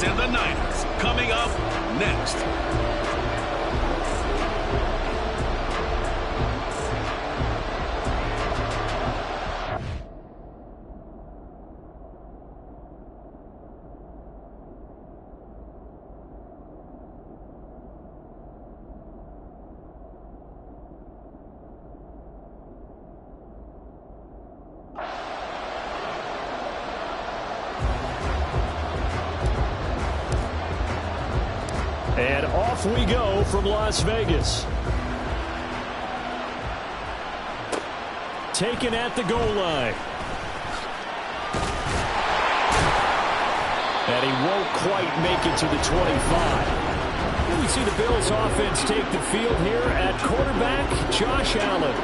and the Niners coming up next. And off we go from Las Vegas. Taken at the goal line. And he won't quite make it to the 25. We see the Bills offense take the field here at quarterback, Josh Allen.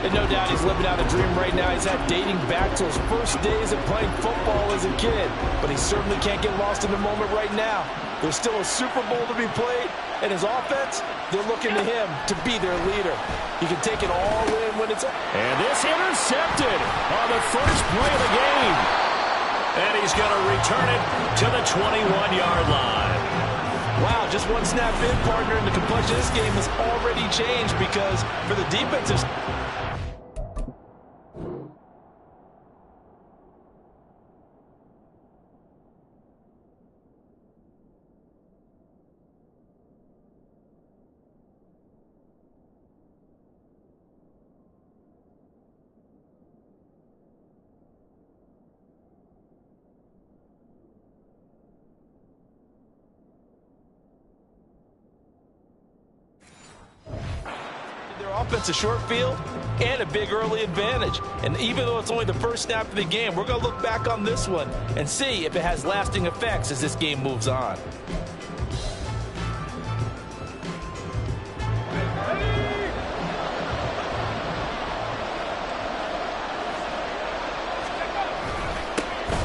And no doubt he's living out a dream right now. He's had dating back to his first days of playing football as a kid. But he certainly can't get lost in the moment right now. There's still a Super Bowl to be played, and his offense, they're looking to him to be their leader. He can take it all in when it's... And this intercepted on the first play of the game. And he's going to return it to the 21-yard line. Wow, just one snap in, partner, and the complexion of this game has already changed because for the defensive... offense a short field and a big early advantage. And even though it's only the first snap of the game, we're going to look back on this one and see if it has lasting effects as this game moves on.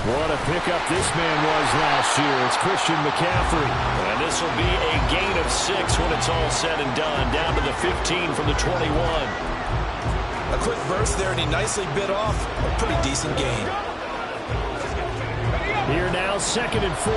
What a pickup this man was last year. It's Christian McCaffrey. And this will be a gain of 6 when it's all said and done. Down to the 15 from the 21. A quick burst there, and he nicely bit off a pretty decent gain. Here now, 2nd and 4.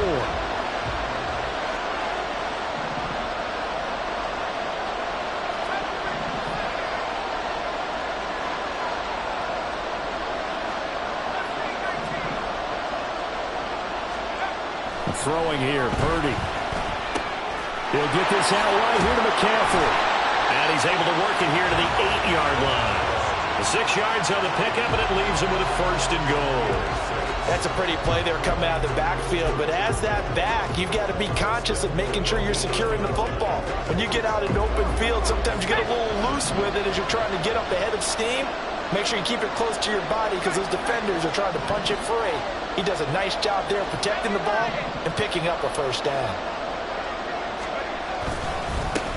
Throwing here, Purdy. He'll get this out right here to McCaffrey. And he's able to work it here to the 8-yard line. The 6 yards on the pickup, and it leaves him with a 1st and goal. That's a pretty play there coming out of the backfield. But as that back, you've got to be conscious of making sure you're securing the football. When you get out in open field, sometimes you get a little loose with it as you're trying to get up ahead of steam. Make sure you keep it close to your body because those defenders are trying to punch it free. He does a nice job there protecting the ball and picking up a 1st down.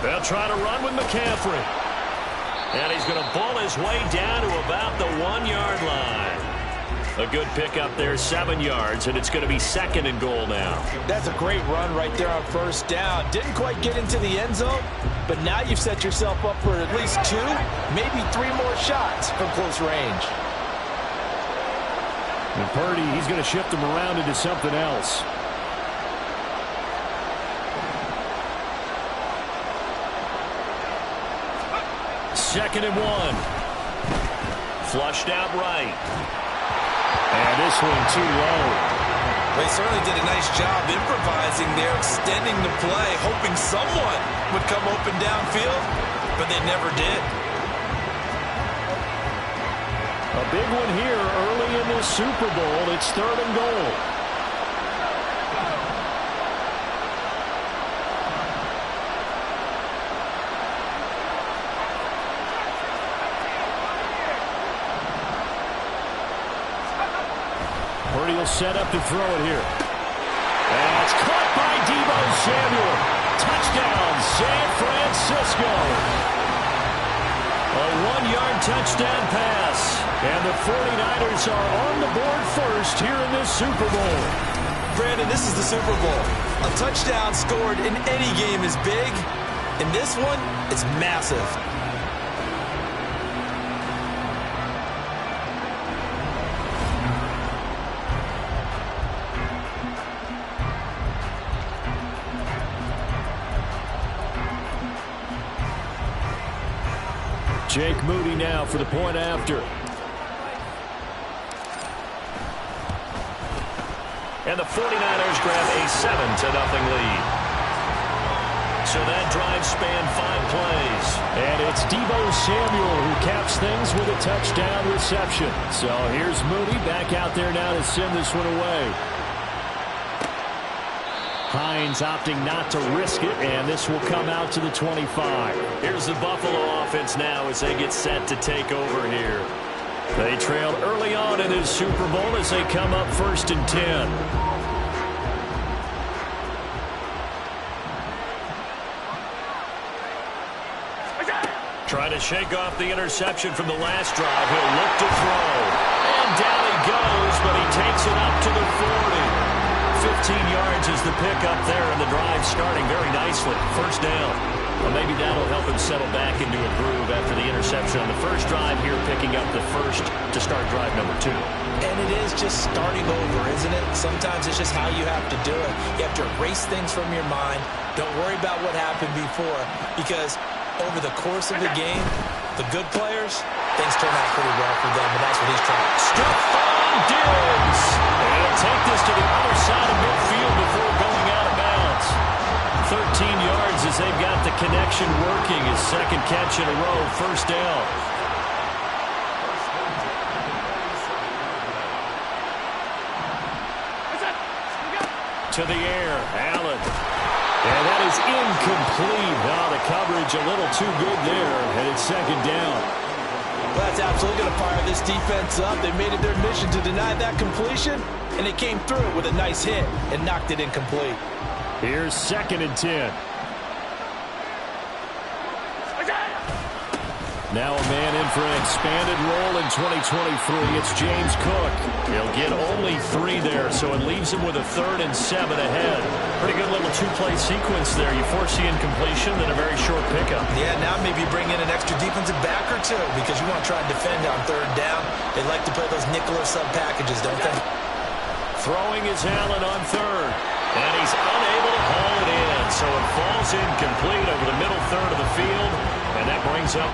They'll try to run with McCaffrey. And he's going to ball his way down to about the 1-yard line. A good pickup there, 7 yards, and it's going to be 2nd and goal now. That's a great run right there on 1st down. Didn't quite get into the end zone, but now you've set yourself up for at least 2, maybe 3 more shots from close range. And Purdy, he's going to shift them around into something else. Second and 1. Flushed out right. And this one too low. They certainly did a nice job improvising there, extending the play, hoping someone would come open downfield, but they never did. A big one here early in this Super Bowl. It's 3rd and goal. Purdy will set up to throw it here. And it's caught by Deebo Samuel. Touchdown, San Francisco. A 1-yard touchdown pass. And the 49ers are on the board first here in this Super Bowl. Brandon, this is the Super Bowl. A touchdown scored in any game is big. In this one, it's massive. Jake Moody now for the point after. And the 49ers grab a 7-0 lead. So that drive spanned 5 plays. And it's Deebo Samuel who caps things with a touchdown reception. So here's Moody back out there now to send this one away. Hines opting not to risk it, and this will come out to the 25. Here's the Buffalo offense now as they get set to take over here. They trailed early on in this Super Bowl as they come up 1st and 10. Trying to shake off the interception from the last drive. He'll look to throw. And down he goes, but he takes it up to the 40. 15 yards is the pickup there, and the drive starting very nicely. First down. Well, maybe that'll help him settle back into a groove after the interception on the first drive here, picking up the first to start drive number 2. And it is just starting over, isn't it? Sometimes it's just how you have to do it. You have to erase things from your mind. Don't worry about what happened before, because over the course of the game, the good players, things turn out pretty well for them, and that's what he's trying. Stephon Diggs! And he'll take this to the other side of midfield before going out of bounds. 13 yards as they've got the connection working. His second catch in a row, first down. To the air, Allen. And that is incomplete. Now the coverage a little too good there, and it's second down. Well, that's absolutely going to fire this defense up. They made it their mission to deny that completion, and they came through with a nice hit and knocked it incomplete. Here's 2nd and 10. Now a man in for an expanded role in 2023. It's James Cook. He'll get only 3 there, so it leaves him with a 3rd and 7 ahead. Pretty good little 2-play sequence there. You force the incompletion, then a very short pickup. Yeah, now maybe bring in an extra defensive back or 2 because you want to try and defend on 3rd down. They like to play those nickel or sub packages, don't they? Throwing is Allen on 3rd. And he's unable to haul it in, so it falls incomplete over the middle 3rd of the field, and that brings up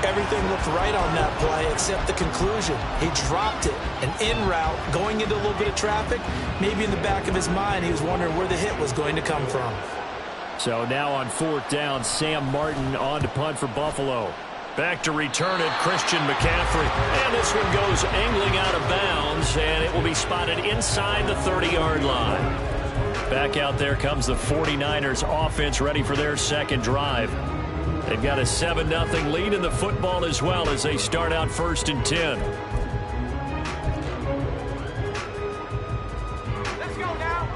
Everything looked right on that play except the conclusion. He dropped it, an in route, going into a little bit of traffic. Maybe in the back of his mind, he was wondering where the hit was going to come from. So now on 4th down, Sam Martin on to punt for Buffalo. Back to return it, Christian McCaffrey. And this one goes angling out of bounds, and it will be spotted inside the 30-yard line. Back out there comes the 49ers offense ready for their second drive. They've got a 7-0 lead in the football as well as they start out 1st and 10. Let's go now.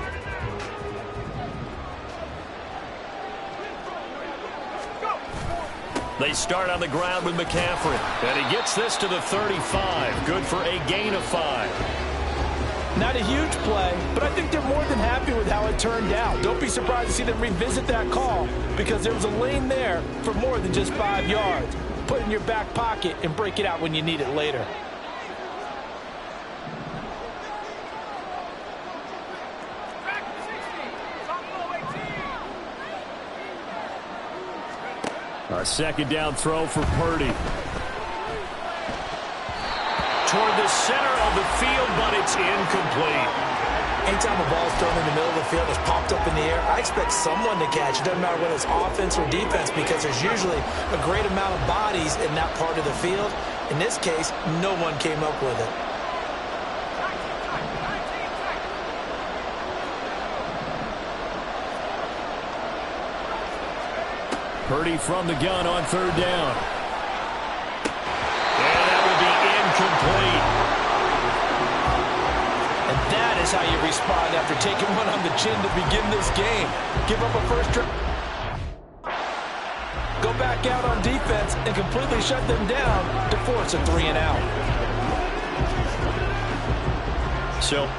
They start on the ground with McCaffrey. And he gets this to the 35. Good for a gain of 5. Not a huge play, but I think they're more than happy with how it turned out. Don't be surprised to see them revisit that call because there was a lane there for more than just 5 yards. Put it in your back pocket and break it out when you need it later. A second down throw for Purdy. Toward the center of the field, but it's incomplete. Anytime a ball's thrown in the middle of the field, it's popped up in the air, I expect someone to catch it. Doesn't matter whether it's offense or defense because there's usually a great amount of bodies in that part of the field. In this case, no one came up with it. Purdy from the gun on 3rd down. And that will be incomplete. And that is how you respond after taking one on the chin to begin this game. Give up a first drive. Go back out on defense and completely shut them down to force a 3-and-out. So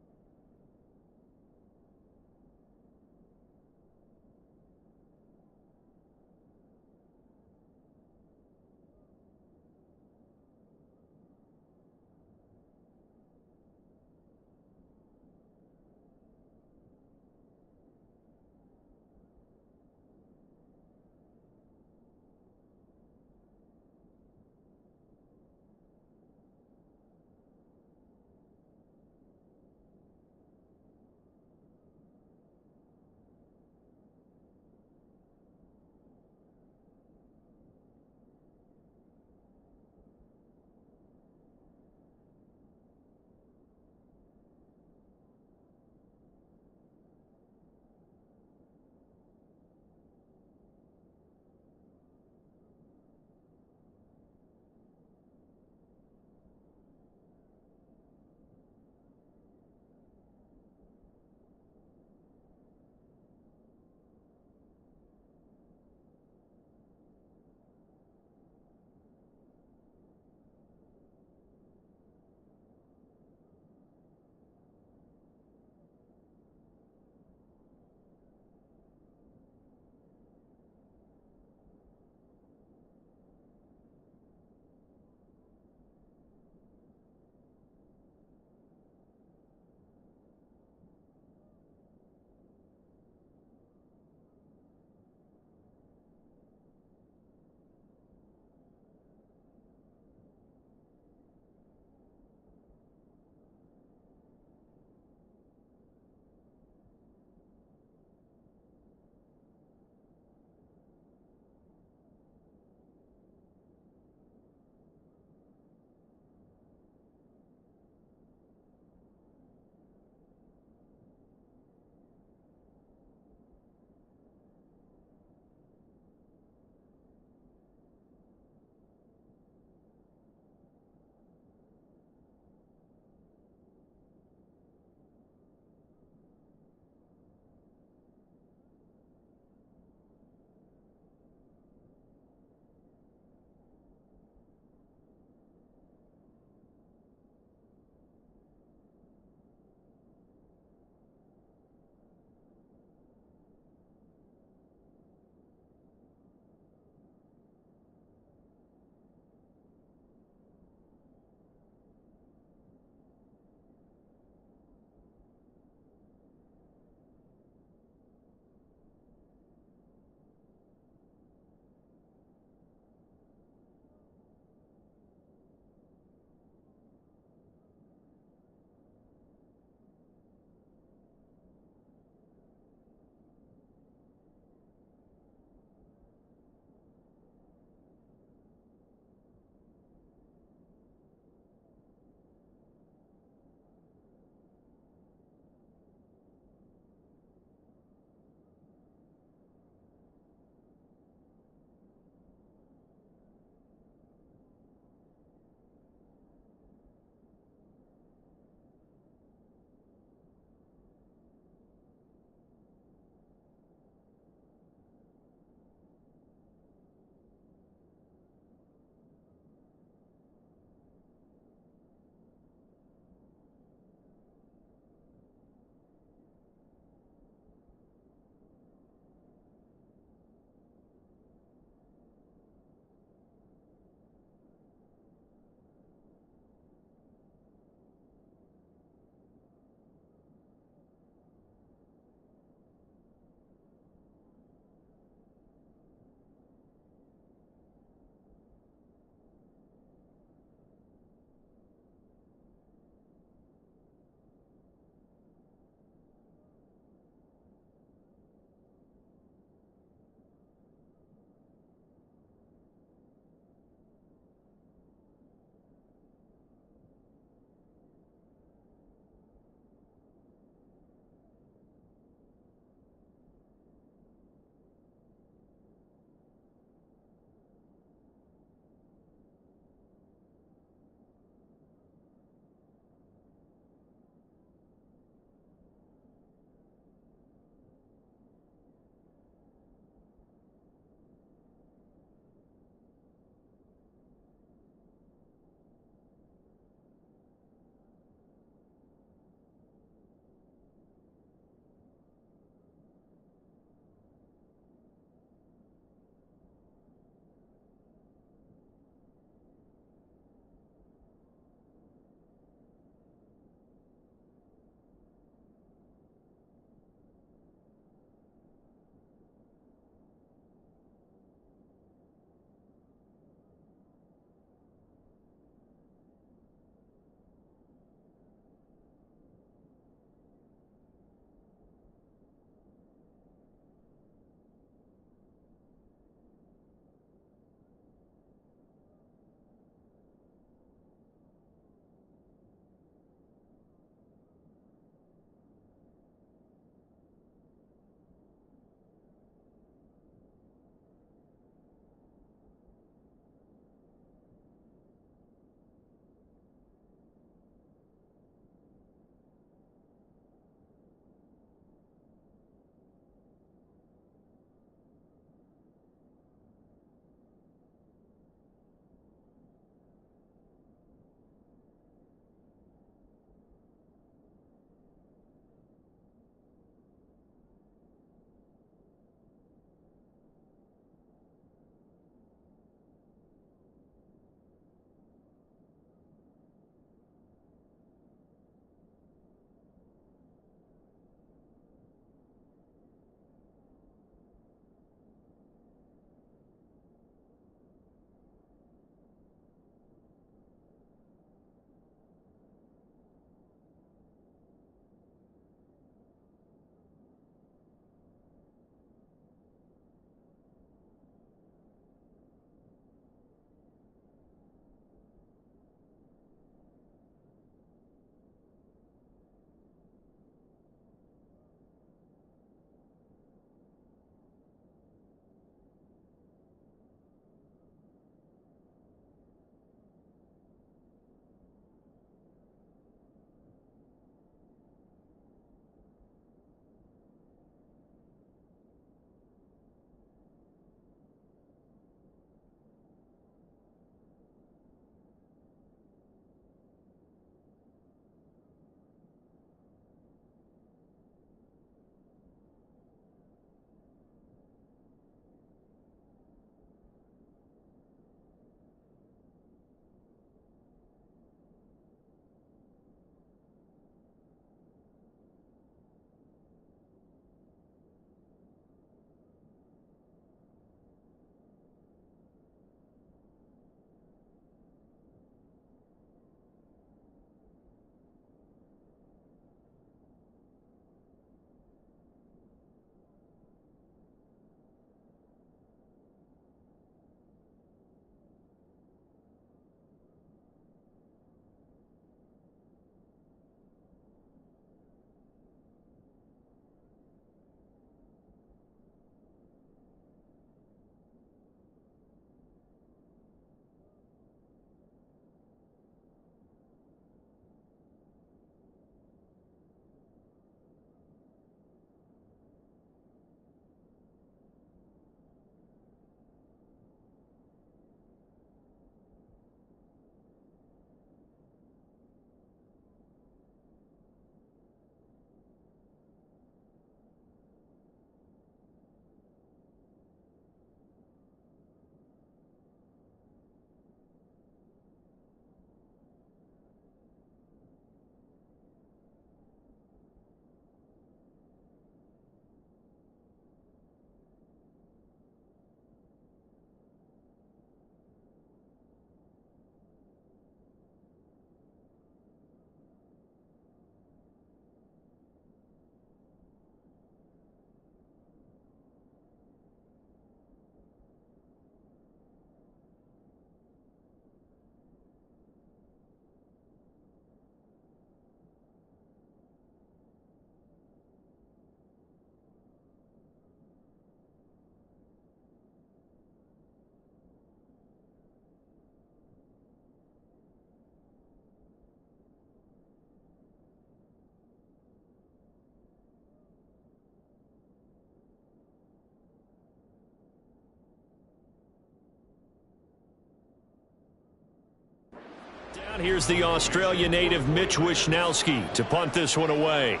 Here's the Australia native Mitch Wishnowsky to punt this one away.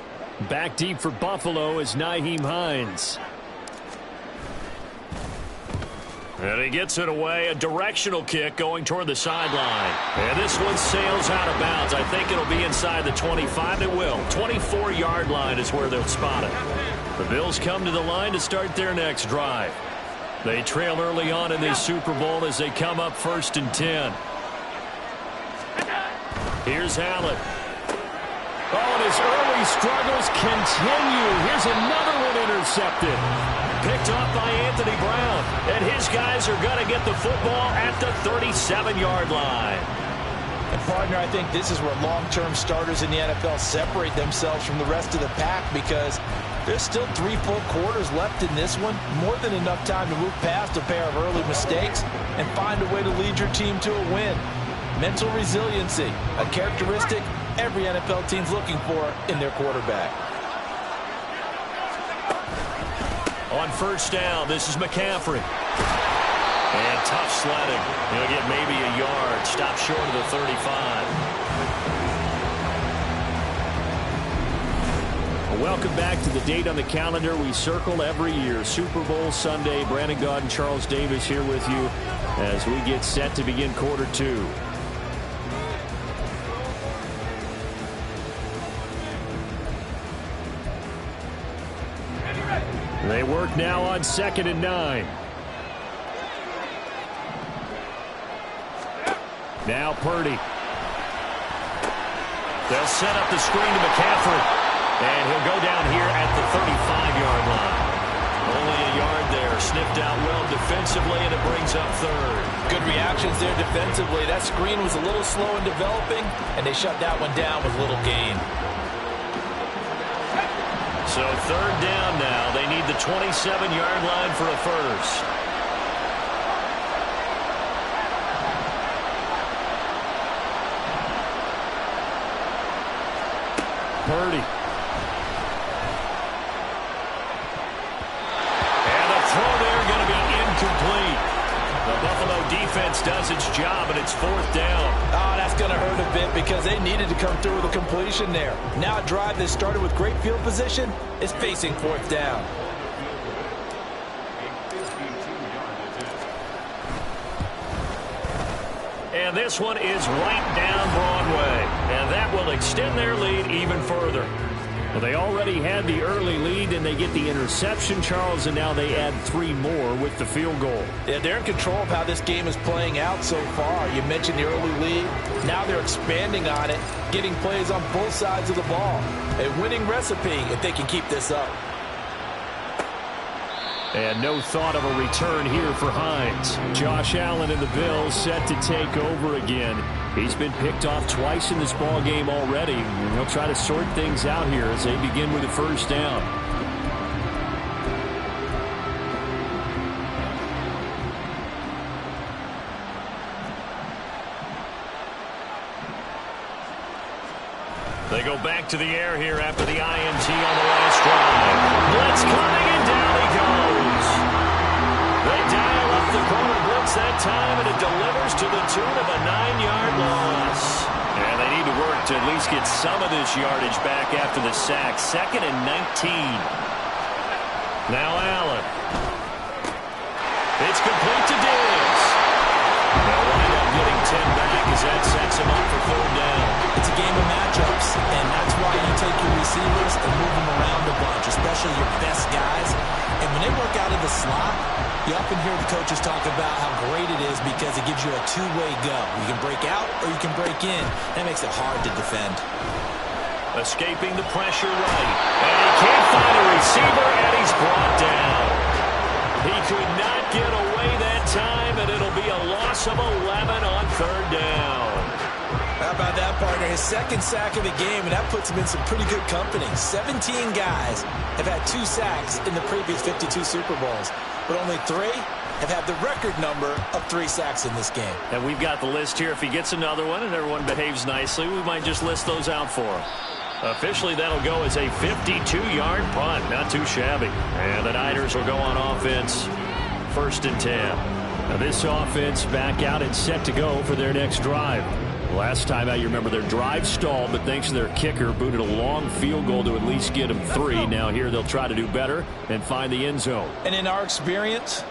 Back deep for Buffalo is Nyheim Hines. And he gets it away, a directional kick going toward the sideline. And this one sails out of bounds. I think it'll be inside the 25. It will. 24-yard line is where they'll spot it. The Bills come to the line to start their next drive. They trail early on in this Super Bowl as they come up 1st and 10. Here's Allen. Oh, and his early struggles continue. Here's another one intercepted. Picked off by Anthony Brown. And his guys are going to get the football at the 37-yard line. And, partner, I think this is where long-term starters in the NFL separate themselves from the rest of the pack, because there's still 3 full quarters left in this one. More than enough time to move past a pair of early mistakes and find a way to lead your team to a win. Mental resiliency, a characteristic every NFL team's looking for in their quarterback. On 1st down, this is McCaffrey. And tough sledding. He'll get maybe a yard. Stop short of the 35. Welcome back to the date on the calendar we circle every year. Super Bowl Sunday. Brandon Gaud and Charles Davis here with you as we get set to begin quarter 2. They work now on 2nd and 9. Now Purdy. They'll set up the screen to McCaffrey. And he'll go down here at the 35-yard line. Only a yard there. Sniffed out well defensively, and it brings up 3rd. Good reactions there defensively. That screen was a little slow in developing, and they shut that one down with little gain. So 3rd down now. They need the 27-yard line for a first. Purdy. And the throw there going to be incomplete. The Buffalo defense does its job, and it's 4th down. Oh, that's going to hurt a bit because they needed to come through with a completion there. Now a drive that started with great field position is facing 4th down. And this one is right down Broadway. And that will extend their lead even further. Well, they already had the early lead, and they get the interception, Charles, and now they add 3 more with the field goal. Yeah, they're in control of how this game is playing out so far. You mentioned the early lead. Now they're expanding on it, getting plays on both sides of the ball. A winning recipe if they can keep this up. And no thought of a return here for Hines. Josh Allen and the Bills set to take over again. He's been picked off twice in this ball game already. He'll try to sort things out here as they begin with a 1st down. They go back to the air here after the INT on the last drive. Blitz coming, and down he goes. They dial up the corner blitz that time, and it delivers to the tune of a 9-yard loss. And they need to work to at least get some of this yardage back after the sack. 2nd and 19. Now Allen. It's complete to Diggs. They'll wind up getting 10 back as that sets him up for 3rd down. It's a game of matchups, and that's why you take your receivers and move them around a bunch, especially your best guys. And when they work out of the slot, you often hear the coaches talk about how great it is because it gives you a 2-way go. You can break out or you can break in. That makes it hard to defend. Escaping the pressure right. And he can't find a receiver, and he's brought down. He could not get away that time, and it'll be a loss of 11 on 3rd down. How about that, partner? His 2nd sack of the game, and that puts him in some pretty good company. 17 guys have had 2 sacks in the previous 52 Super Bowls, but only 3 have had the record number of 3 sacks in this game. And we've got the list here. If he gets another one and everyone behaves nicely, we might just list those out for him. Officially, that'll go as a 52-yard punt. Not too shabby. And the Niners will go on offense. 1st and 10. Now this offense back out and set to go for their next drive. Last time out, you remember their drive stalled, but thanks to their kicker, booted a long field goal to at least get them 3. Now here they'll try to do better and find the end zone. And in our experience,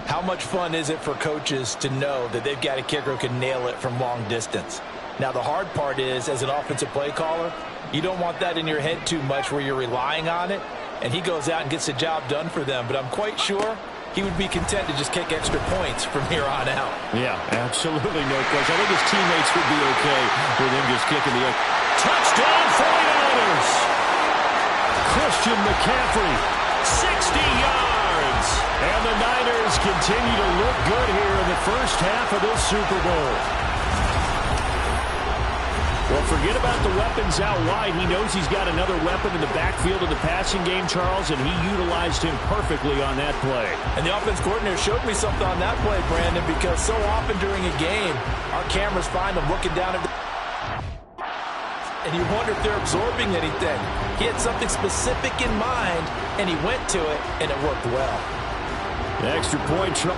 how much fun is it for coaches to know that they've got a kicker who can nail it from long distance? Now the hard part is, as an offensive play caller, you don't want that in your head too much where you're relying on it, and he goes out and gets the job done for them. But I'm quite sure he would be content to just kick extra points from here on out. Yeah, absolutely no question. I think his teammates would be okay with him just kicking the touchdown 49ers. Christian McCaffrey, 60 yards. And the Niners continue to look good here in the first half of this Super Bowl. Well, forget about the weapons out wide. He knows he's got another weapon in the backfield of the passing game, Charles, and he utilized him perfectly on that play. And the offense coordinator showed me something on that play, Brandon, because so often during a game, our cameras find him looking down at the... and you wonder if they're absorbing anything. He had something specific in mind, and he went to it, and it worked well. The extra point try.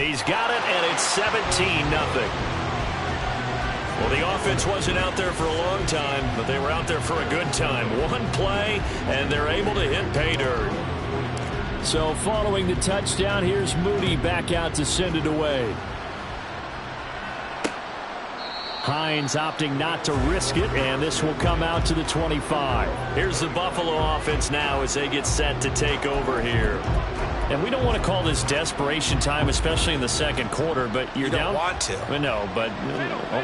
He's got it, and it's 17-0. Well, the offense wasn't out there for a long time, but they were out there for a good time. One play, and they're able to hit pay dirt. So following the touchdown, here's Moody back out to send it away. Hines opting not to risk it, and this will come out to the 25. Here's the Buffalo offense now as they get set to take over here. And we don't want to call this desperation time, especially in the second quarter, but you're down. You don't want to. No, but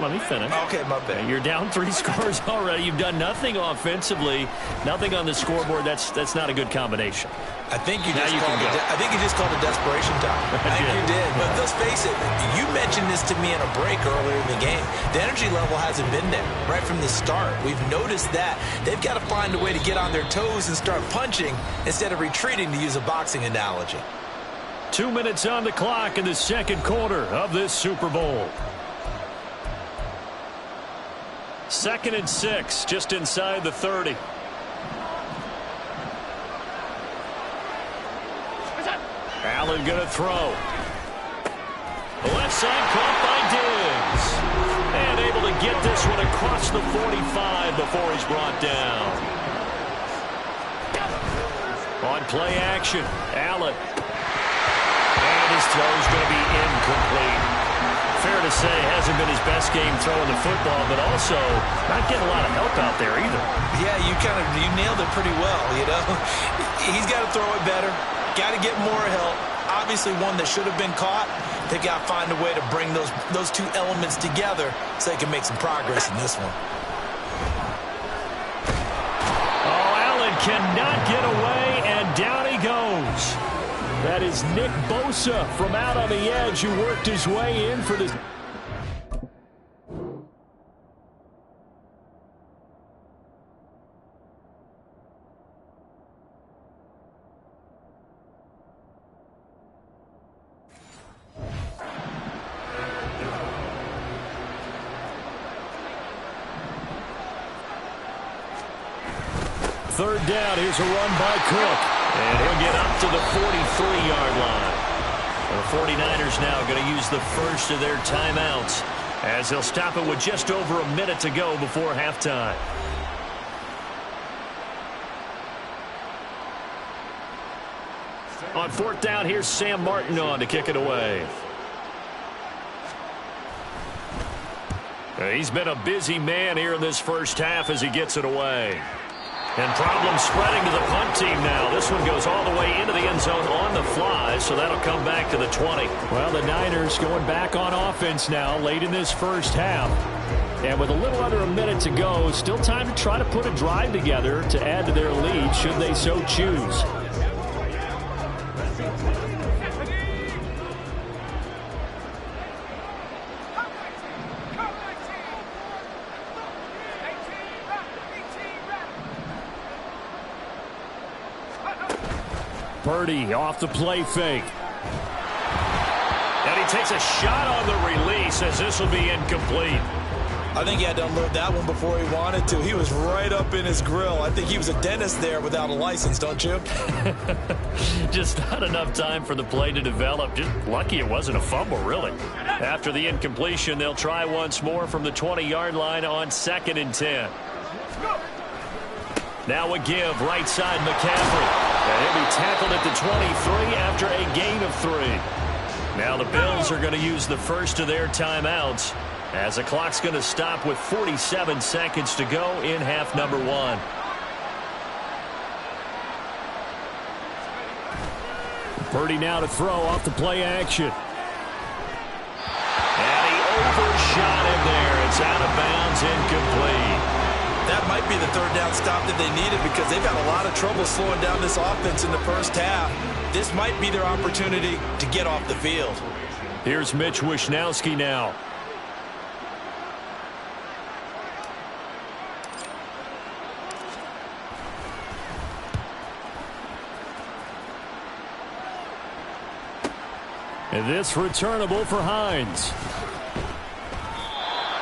let me finish. Okay, my bad. You're down 3 scores already. You've done nothing offensively, nothing on the scoreboard. That's not a good combination. I think you just called it desperation time. I think you did. But let's face it, you mentioned this to me in a break earlier in the game. The energy level hasn't been there right from the start. We've noticed that. They've got to find a way to get on their toes and start punching instead of retreating, to use a boxing analogy. 2 minutes on the clock in the second quarter of this Super Bowl. 2nd and 6, just inside the 30. Allen going to throw. The left side caught by Diggs. And able to get this one across the 45 before he's brought down. On play action, Allen. And his throw's going to be incomplete. Fair to say, hasn't been his best game throwing the football, but also not getting a lot of help out there either. Yeah, you nailed it pretty well, you know. He's got to throw it better. Got to get more help. Obviously one that should have been caught. They got to find a way to bring those two elements together so they can make some progress in this one. Oh, Allen cannot get away, and down he goes. That is Nick Bosa from out on the edge who worked his way in for this. Third down, here's a run by Cook. And he'll get up to the 43-yard line. The 49ers now going to use the first of their timeouts as they'll stop it with just over a minute to go before halftime. On 4th down, here's Sam Martin on to kick it away. He's been a busy man here in this first half as he gets it away. And problems spreading to the punt team now. This one goes all the way into the end zone on the fly, so that'll come back to the 20. Well, the Niners going back on offense now late in this first half. And with a little under a minute to go, still time to try to put a drive together to add to their lead should they so choose. Purdy off the play fake. And he takes a shot on the release as this will be incomplete. I think he had to unload that one before he wanted to. He was right up in his grill. I think he was a dentist there without a license, don't you? Just not enough time for the play to develop. Just lucky it wasn't a fumble, really. After the incompletion, they'll try once more from the 20-yard line on 2nd and 10. Now a give, right side McCaffrey. And he'll be tackled at the 23 after a gain of 3. Now the Bills are going to use the first of their timeouts as the clock's going to stop with 47 seconds to go in half number 1. Purdy now to throw off the play action. And he overshot him there. It's out of bounds, incomplete. That might be the third down stop that they needed because they've had a lot of trouble slowing down this offense in the first half. This might be their opportunity to get off the field. Here's Mitch Wishnowsky now. And this returnable for Hines.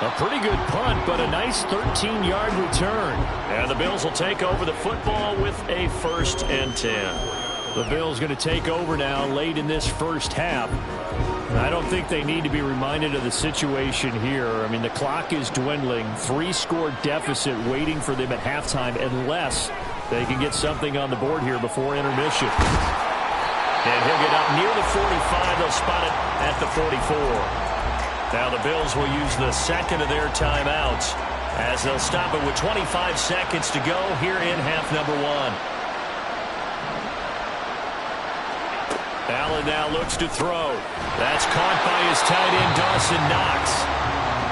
A pretty good punt, but a nice 13-yard return. And the Bills will take over the football with a 1st and 10. The Bills going to take over now late in this first half. I don't think they need to be reminded of the situation here. I mean, the clock is dwindling. 3-score deficit waiting for them at halftime unless they can get something on the board here before intermission. And he'll get up near the 45. They'll spot it at the 44. Now the Bills will use the second of their timeouts as they'll stop it with 25 seconds to go here in half number 1. Allen now looks to throw. That's caught by his tight end, Dawson Knox.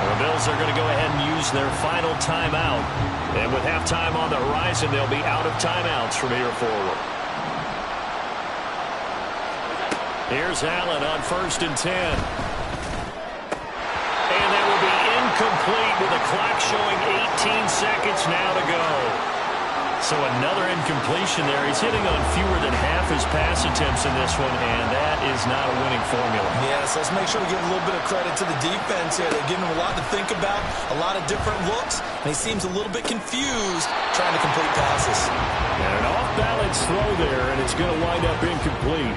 The Bills are going to go ahead and use their final timeout. And with halftime on the horizon, they'll be out of timeouts from here forward. Here's Allen on 1st and 10. And that will be incomplete with the clock showing 18 seconds now to go. So another incompletion there. He's hitting on fewer than half his pass attempts in this one, and that is not a winning formula. Yes, let's make sure we give a little bit of credit to the defense here. They're giving him a lot to think about, a lot of different looks, and he seems a little bit confused trying to complete passes. And an off-balance throw there, and it's going to wind up incomplete.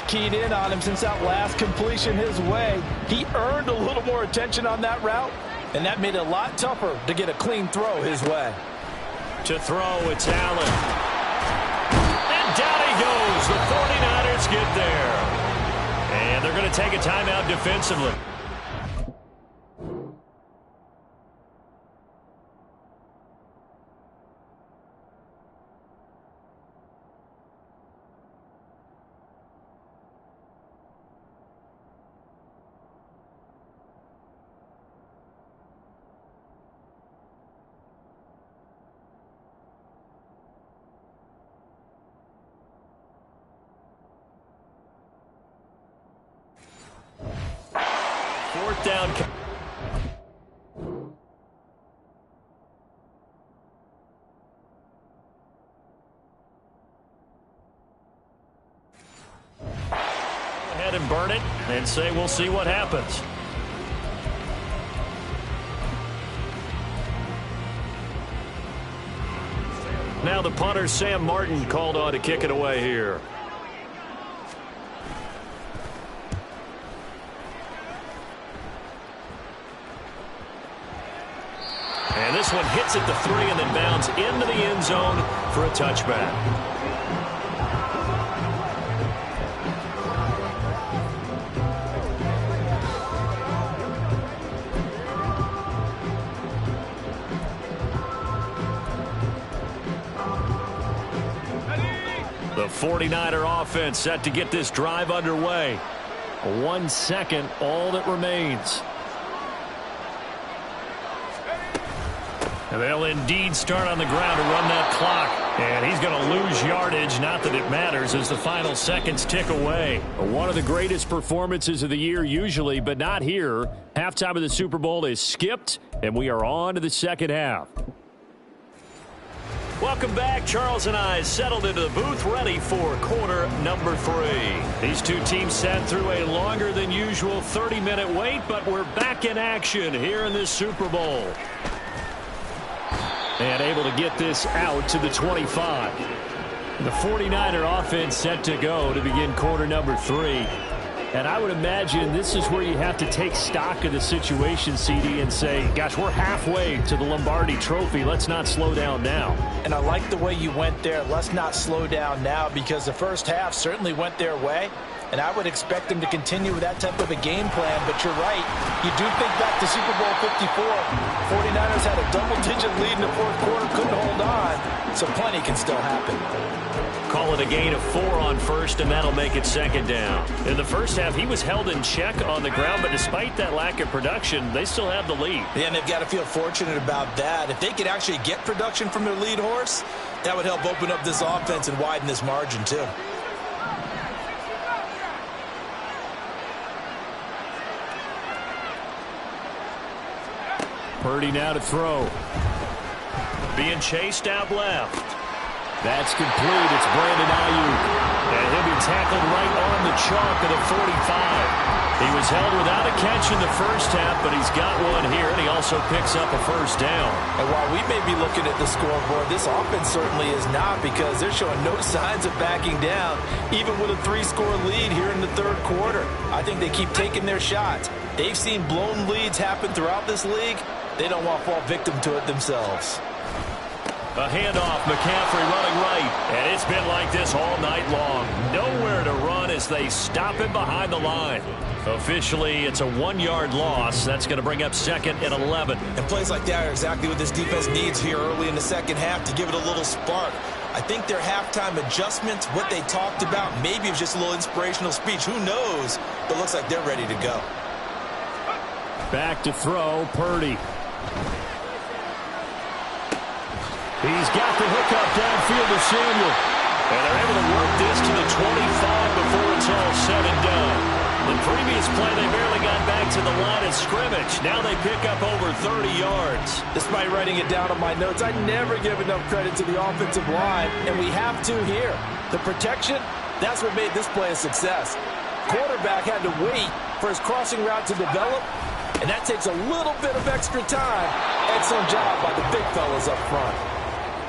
Keyed in on him since that last completion his way. He earned a little more attention on that route, and that made it a lot tougher to get a clean throw his way. To throw, it's Allen. And down he goes. The 49ers get there. And they're going to take a timeout defensively. Fourth down. Go ahead and burn it and say we'll see what happens. Now the punter, Sam Martin, called on to kick it away here. And this one hits at the 3 and then bounds into the end zone for a touchback. The 49er offense set to get this drive underway. 1 second, all that remains. And they'll indeed start on the ground to run that clock. And he's going to lose yardage. Not that it matters as the final seconds tick away. One of the greatest performances of the year usually, but not here. Halftime of the Super Bowl is skipped, and we are on to the second half. Welcome back. Charles and I settled into the booth ready for quarter number 3. These two teams sat through a longer than usual 30-minute wait, but we're back in action here in this Super Bowl. And able to get this out to the 25. The 49er offense set to go to begin quarter number 3. And I would imagine this is where you have to take stock of the situation, CD, and say, gosh, we're halfway to the Lombardi Trophy. Let's not slow down now. And I like the way you went there. Let's not slow down now, because the first half certainly went their way. And I would expect them to continue with that type of a game plan. But you're right. You do think back to Super Bowl 54. 49ers had a double-digit lead in the fourth quarter, couldn't hold on. So plenty can still happen. Call it a gain of 4 on first, and that'll make it second down. In the first half, he was held in check on the ground, but despite that lack of production, they still have the lead. Yeah, and they've got to feel fortunate about that. If they could actually get production from their lead horse, that would help open up this offense and widen this margin, too. Purdy now to throw. Being chased out left. That's complete. It's Brandon Ayuk. And he'll be tackled right on the chalk of the 45. He was held without a catch in the first half, but he's got one here, and he also picks up a first down. And while we may be looking at the scoreboard, this offense certainly is not, because they're showing no signs of backing down, even with a 3-score lead here in the third quarter. I think they keep taking their shots. They've seen blown leads happen throughout this league. They don't want to fall victim to it themselves. A handoff, McCaffrey running right. And it's been like this all night long. Nowhere to run as they stop him behind the line. Officially, it's a 1-yard loss. That's going to bring up 2nd and 11. And plays like that are exactly what this defense needs here early in the second half to give it a little spark. I think their halftime adjustments, what they talked about, maybe it was just a little inspirational speech. Who knows? But it looks like they're ready to go. Back to throw, Purdy. He's got the hookup downfield to Samuel. And they're able to work this to the 25 before it's all said and done. The previous play, they barely got back to the line of scrimmage. Now they pick up over 30 yards. Despite writing it down on my notes, I never give enough credit to the offensive line, and we have to here. The protection, that's what made this play a success. Quarterback had to wait for his crossing route to develop, and that takes a little bit of extra time. Excellent job by the big fellas up front.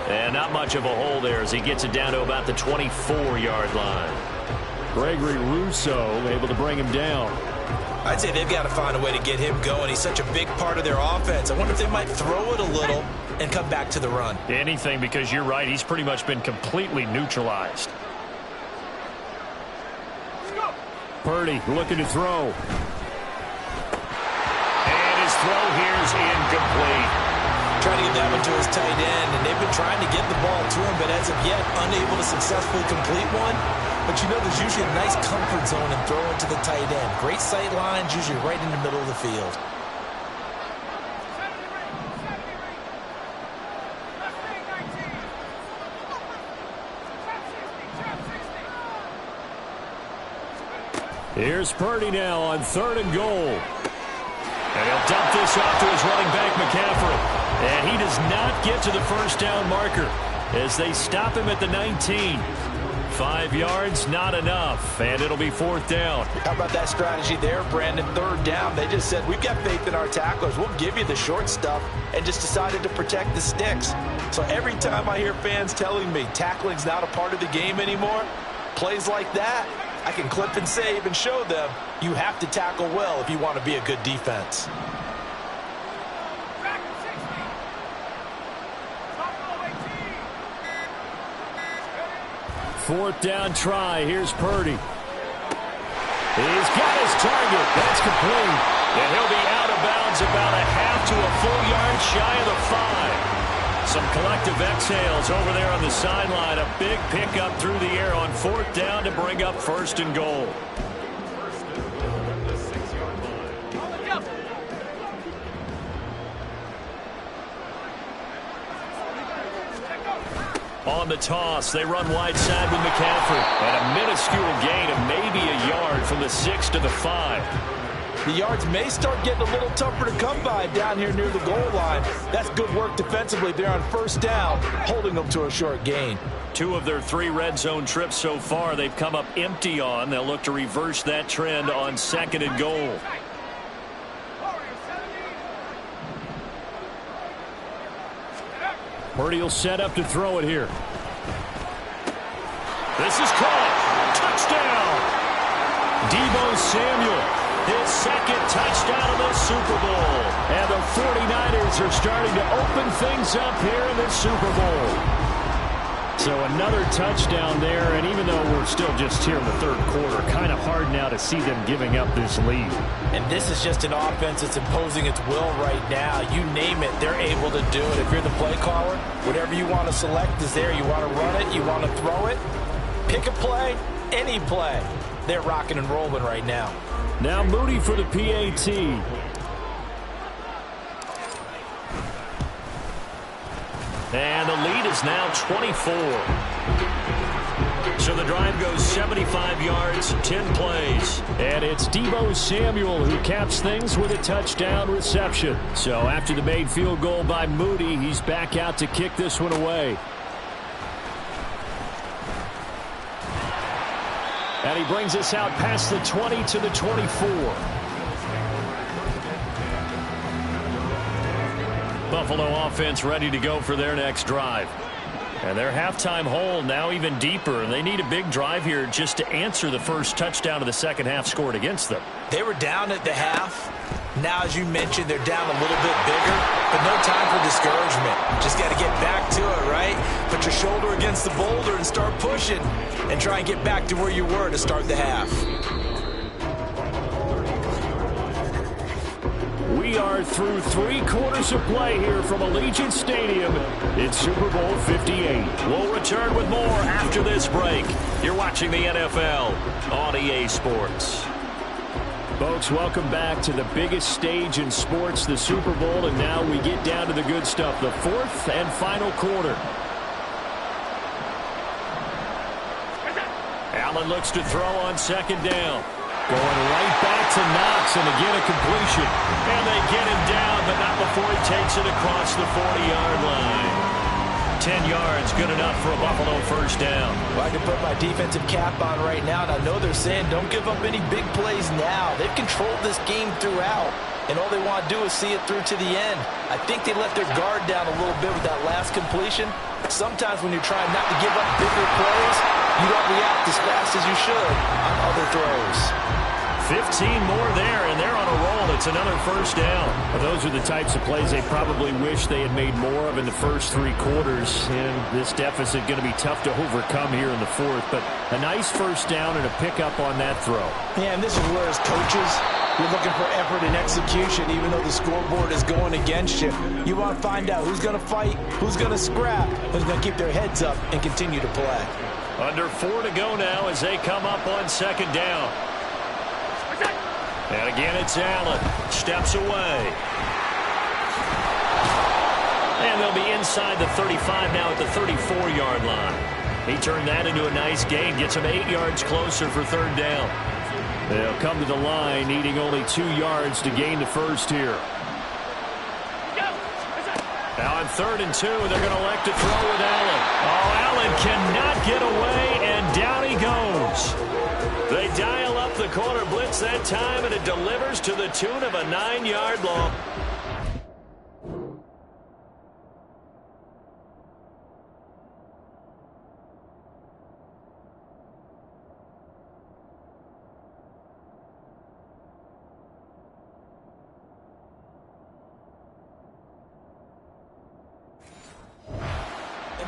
And not much of a hole there as he gets it down to about the 24-yard line. Gregory Rousseau able to bring him down. I'd say they've got to find a way to get him going. He's such a big part of their offense. I wonder if they might throw it a little and come back to the run. Anything, because you're right. He's pretty much been completely neutralized. Purdy looking to throw. And his throw here is incomplete. Trying to get that one to his tight end, and they've been trying to get the ball to him, but as of yet, unable to successfully complete one. But you know, there's usually a nice comfort zone in throwing to the tight end. Great sight lines, usually right in the middle of the field. Here's Purdy now on 3rd and goal. And he'll dump this off to his running back, McCaffrey. And he does not get to the first down marker as they stop him at the 19. 5 yards, not enough, and it'll be 4th down. How about that strategy there, Brandon? 3rd down. They just said, we've got faith in our tacklers. We'll give you the short stuff, and just decided to protect the sticks. So every time I hear fans telling me tackling's not a part of the game anymore, plays like that, I can clip and save and show them you have to tackle well if you want to be a good defense. Fourth down try. Here's Purdy. He's got his target. That's complete. And he'll be out of bounds about a half to a full yard shy of the 5. Some collective exhales over there on the sideline. A big pickup through the air on 4th down to bring up 1st and goal. On the toss, they run wide side with McCaffrey. And a minuscule gain of maybe a yard from the 6 to the 5. The yards may start getting a little tougher to come by down here near the goal line. That's good work defensively there on 1st down, holding them to a short gain. 2 of their 3 red zone trips so far they've come up empty on. They'll look to reverse that trend on 2nd and goal. Purdy will set up to throw it here. This is caught. Touchdown. Deebo Samuel, his 2nd touchdown of the Super Bowl. And the 49ers are starting to open things up here in the Super Bowl. So another touchdown there, and even though we're still just here in the 3rd quarter, kind of hard now to see them giving up this lead. And this is just an offense that's imposing its will right now. You name it, they're able to do it. If you're the play caller, whatever you want to select is there. You want to run it, you want to throw it, pick a play, any play. They're rocking and rolling right now. Now Moody for the PAT. And the lead is now 24. So the drive goes 75 yards, 10 plays. And it's Deebo Samuel who caps things with a touchdown reception. So after the made field goal by Moody, he's back out to kick this one away. And he brings us out past the 20 to the 24. Buffalo offense ready to go for their next drive. And their halftime hole now even deeper. And they need a big drive here just to answer the first touchdown of the second half scored against them. They were down at the half. Now, as you mentioned, they're down a little bit bigger, but no time for discouragement. Just got to get back to it, right? Put your shoulder against the boulder and start pushing and try and get back to where you were to start the half. We are through 3 quarters of play here from Allegiant Stadium. It's Super Bowl 58. We'll return with more after this break. You're watching the NFL on EA Sports. Folks, welcome back to the biggest stage in sports, the Super Bowl, and now we get down to the good stuff, the 4th and final quarter. Allen looks to throw on second down. Going right back to Knox, and again a completion. And they get him down, but not before he takes it across the 40-yard line. 10 yards, good enough for a Buffalo first down. Well, I can put my defensive cap on right now, and I know they're saying don't give up any big plays now. They've controlled this game throughout, and all they want to do is see it through to the end. I think they let their guard down a little bit with that last completion. Sometimes when you're trying not to give up bigger plays, you don't react as fast as you should on other throws. 15 more there, and they're on a roll. It's another first down. Those are the types of plays they probably wish they had made more of in the first 3 quarters. And this deficit going to be tough to overcome here in the 4th. But a nice first down and a pickup on that throw. Yeah, and this is where as coaches, you're looking for effort and execution, even though the scoreboard is going against you. You want to find out who's going to fight, who's going to scrap, who's going to keep their heads up and continue to play. Under 4 to go now as they come up on second down. And again, it's Allen. Steps away. And they'll be inside the 35 now at the 34-yard line. He turned that into a nice gain. Gets him 8 yards closer for third down. They'll come to the line, needing only 2 yards to gain the first here. Now on 3rd and 2, they're going to elect to throw with Allen. Oh, Allen cannot get away, and down he goes. They dial up the corner blitz that time, and it delivers to the tune of a 9-yard long.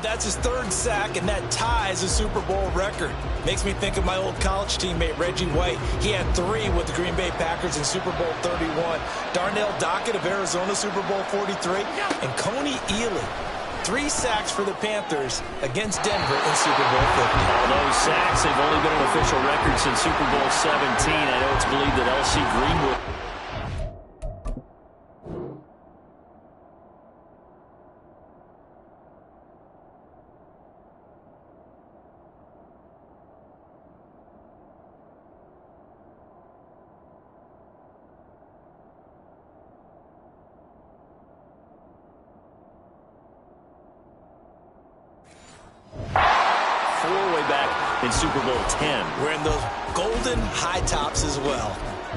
That's his 3rd sack, and that ties a Super Bowl record. Makes me think of my old college teammate, Reggie White. He had 3 with the Green Bay Packers in Super Bowl 31. Darnell Dockett of Arizona, Super Bowl 43. And Coney Ealy, 3 sacks for the Panthers against Denver in Super Bowl 50. All those sacks, they've only been an official record since Super Bowl 17. I know it's believed that L.C. Greenwood... in Super Bowl 10. Wearing those golden high tops as well.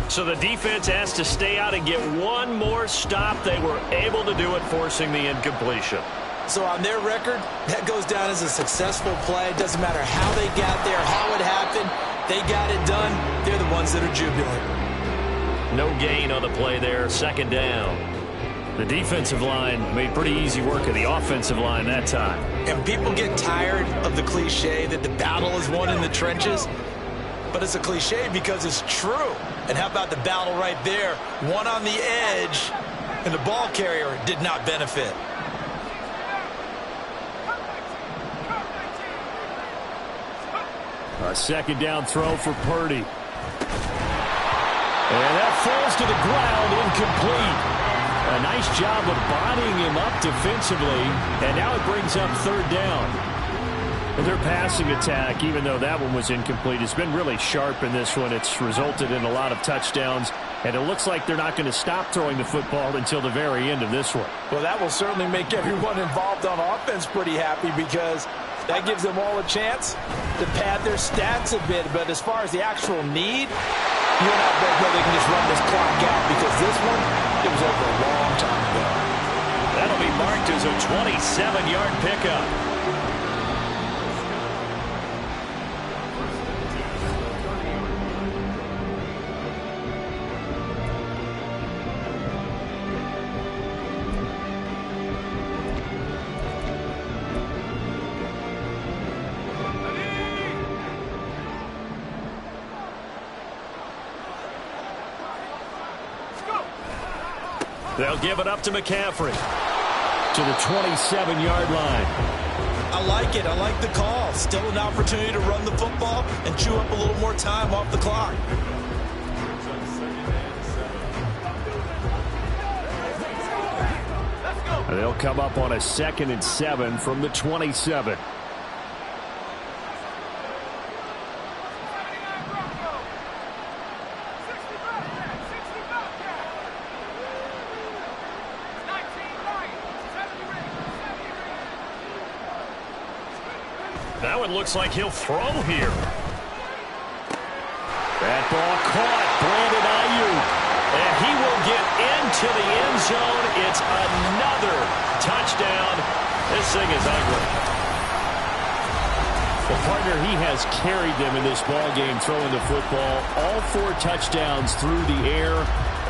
So the defense has to stay out and get one more stop. They were able to do it, forcing the incompletion. So on their record, that goes down as a successful play. It doesn't matter how they got there, how it happened. They got it done. They're the ones that are jubilant. No gain on the play there. Second down. The defensive line made pretty easy work of the offensive line that time. And people get tired of the cliche that the battle is won in the trenches. But it's a cliche because it's true. And how about the battle right there? One on the edge, and the ball carrier did not benefit. A second down throw for Purdy. And that falls to the ground, incomplete. A nice job of bodying him up defensively, and now it brings up third down. Their passing attack, even though that one was incomplete, has been really sharp in this one. It's resulted in a lot of touchdowns, and it looks like they're not going to stop throwing the football until the very end of this one. Well, that will certainly make everyone involved on offense pretty happy because That gives them all a chance to pad their stats a bit. But as far as the actual need, you and I both know they can just run this clock out because this one, it was over a long time ago. That'll be marked as a 27-yard pickup. They'll give it up to McCaffrey to the 27-yard line. I like it. I like the call. Still an opportunity to run the football and chew up a little more time off the clock. They'll come up on a 2nd and 7 from the 27. Now it looks like he'll throw here. That ball caught. Brandon Ayuk. And he will get into the end zone. It's another touchdown. This thing is ugly. Well, partner, he has carried them in this ball game throwing the football. All 4 touchdowns through the air.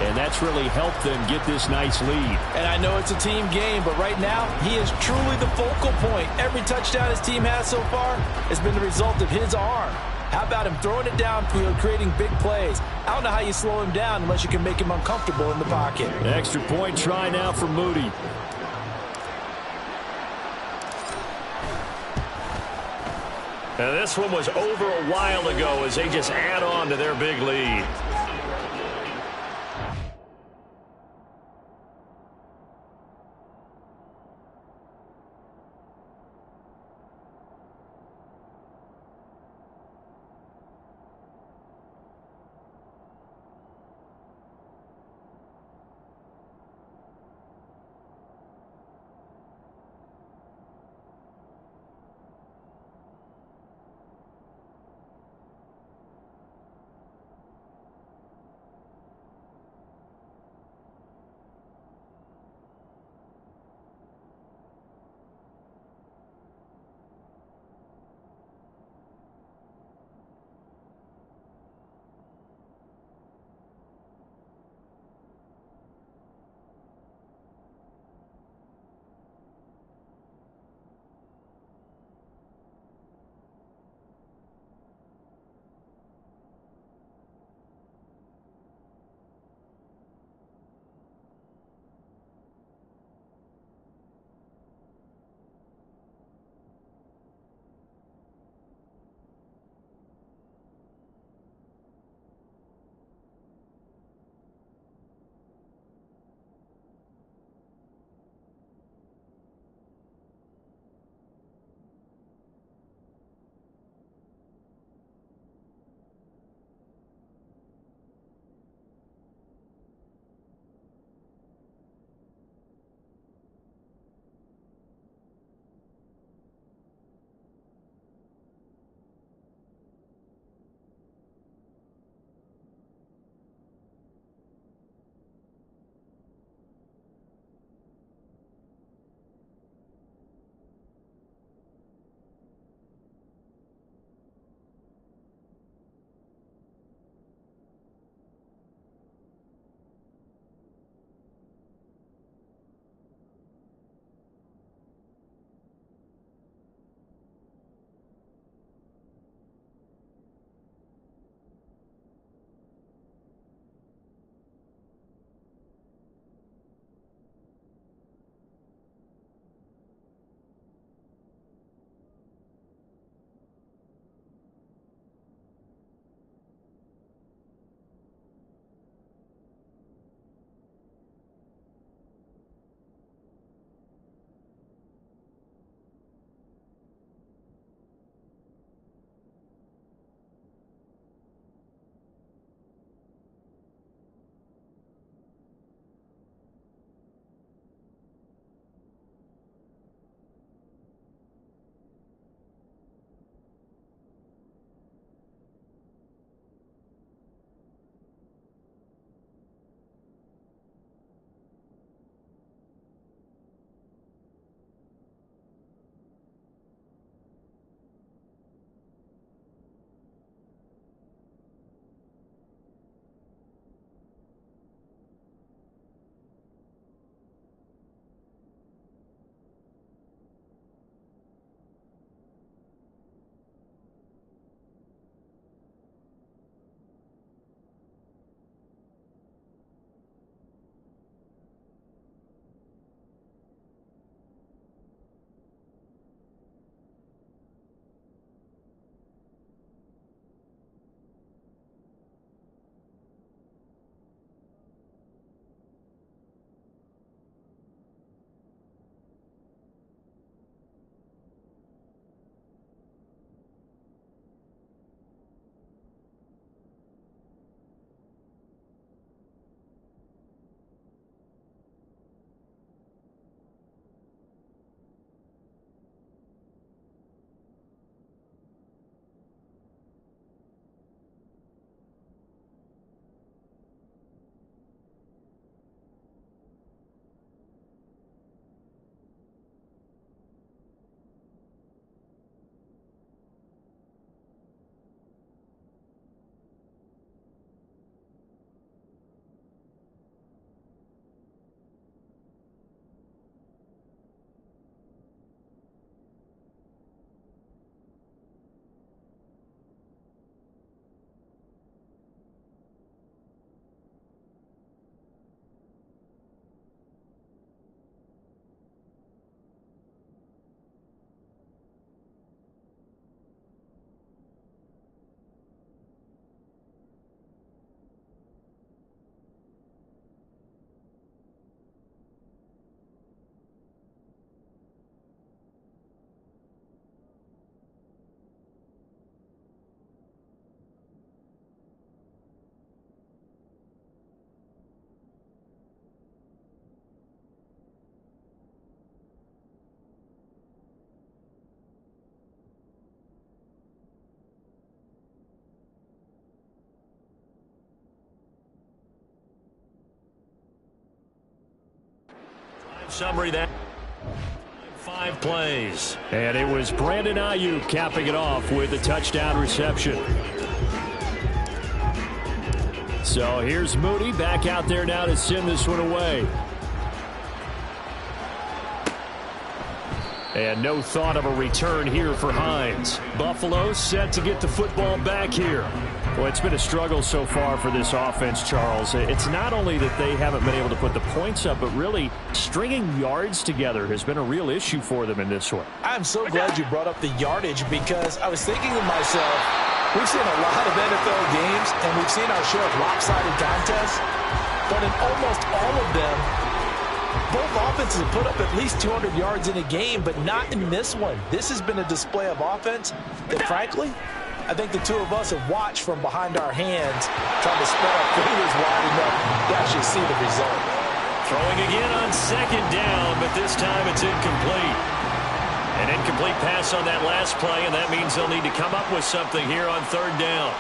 And that's really helped them get this nice lead. And I know it's a team game, but right now, he is truly the focal point. Every touchdown his team has so far has been the result of his arm. How about him throwing it downfield, creating big plays? I don't know how you slow him down unless you can make him uncomfortable in the pocket. Extra point try now for Moody. And this one was over a while ago as they just add on to their big lead. Summary that. 5 plays. And it was Brandon Ayuk capping it off with a touchdown reception. So here's Moody back out there now to send this one away. And no thought of a return here for Hines. Buffalo set to get the football back here. Well, it's been a struggle so far for this offense, Charles. It's not only that they haven't been able to put the points up, but really stringing yards together has been a real issue for them in this one. I'm so glad you brought up the yardage, because I was thinking to myself, we've seen a lot of NFL games, and we've seen our share of lopsided contests, but in almost all of them, both offenses have put up at least 200 yards in a game, but not in this one. This has been a display of offense that, frankly, I think the two of us have watched from behind our hands, trying to spread our fingers wide enough to actually see the result. Throwing again on 2nd down, but this time it's incomplete. An incomplete pass on that last play, and that means they'll need to come up with something here on 3rd down.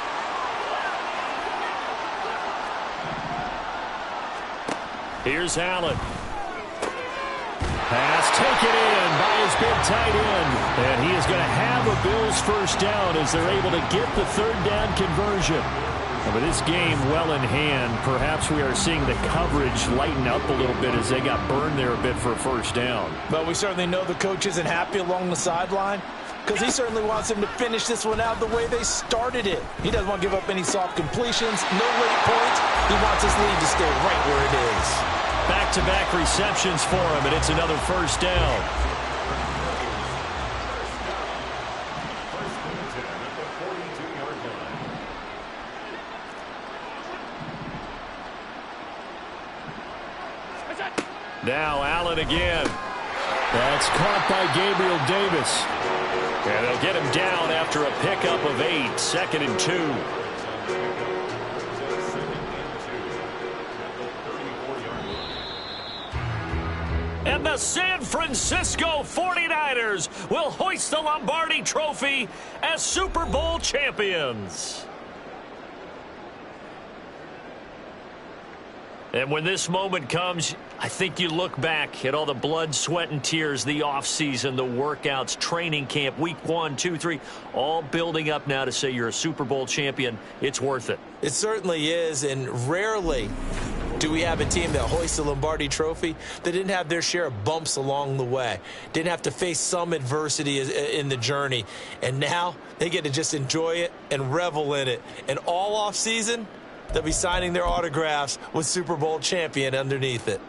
Here's Allen. Pass taken in by his big tight end. And he is going to have a Bills first down as they're able to get the 3rd down conversion. But this game well in hand, perhaps we are seeing the coverage lighten up a little bit as they got burned there a bit for a first down. But we certainly know the coach isn't happy along the sideline, because he certainly wants them to finish this one out the way they started it. He doesn't want to give up any soft completions, no late points. He wants his lead to stay right where it is. Back-to-back receptions for him, and it's another first down. Now Allen again. That's caught by Gabriel Davis. And they'll get him down after a pickup of 8, 2nd and 2. And the San Francisco 49ers will hoist the Lombardi Trophy as Super Bowl champions. And when this moment comes, I think you look back at all the blood, sweat, and tears, the offseason, the workouts, training camp, week 1, 2, 3, all building up now to say you're a Super Bowl champion. It's worth it. It certainly is, and rarely do we have a team that hoists the Lombardi Trophy that didn't have their share of bumps along the way, didn't have to face some adversity in the journey, and now they get to just enjoy it and revel in it. And all offseason, they'll be signing their autographs with Super Bowl champion underneath it.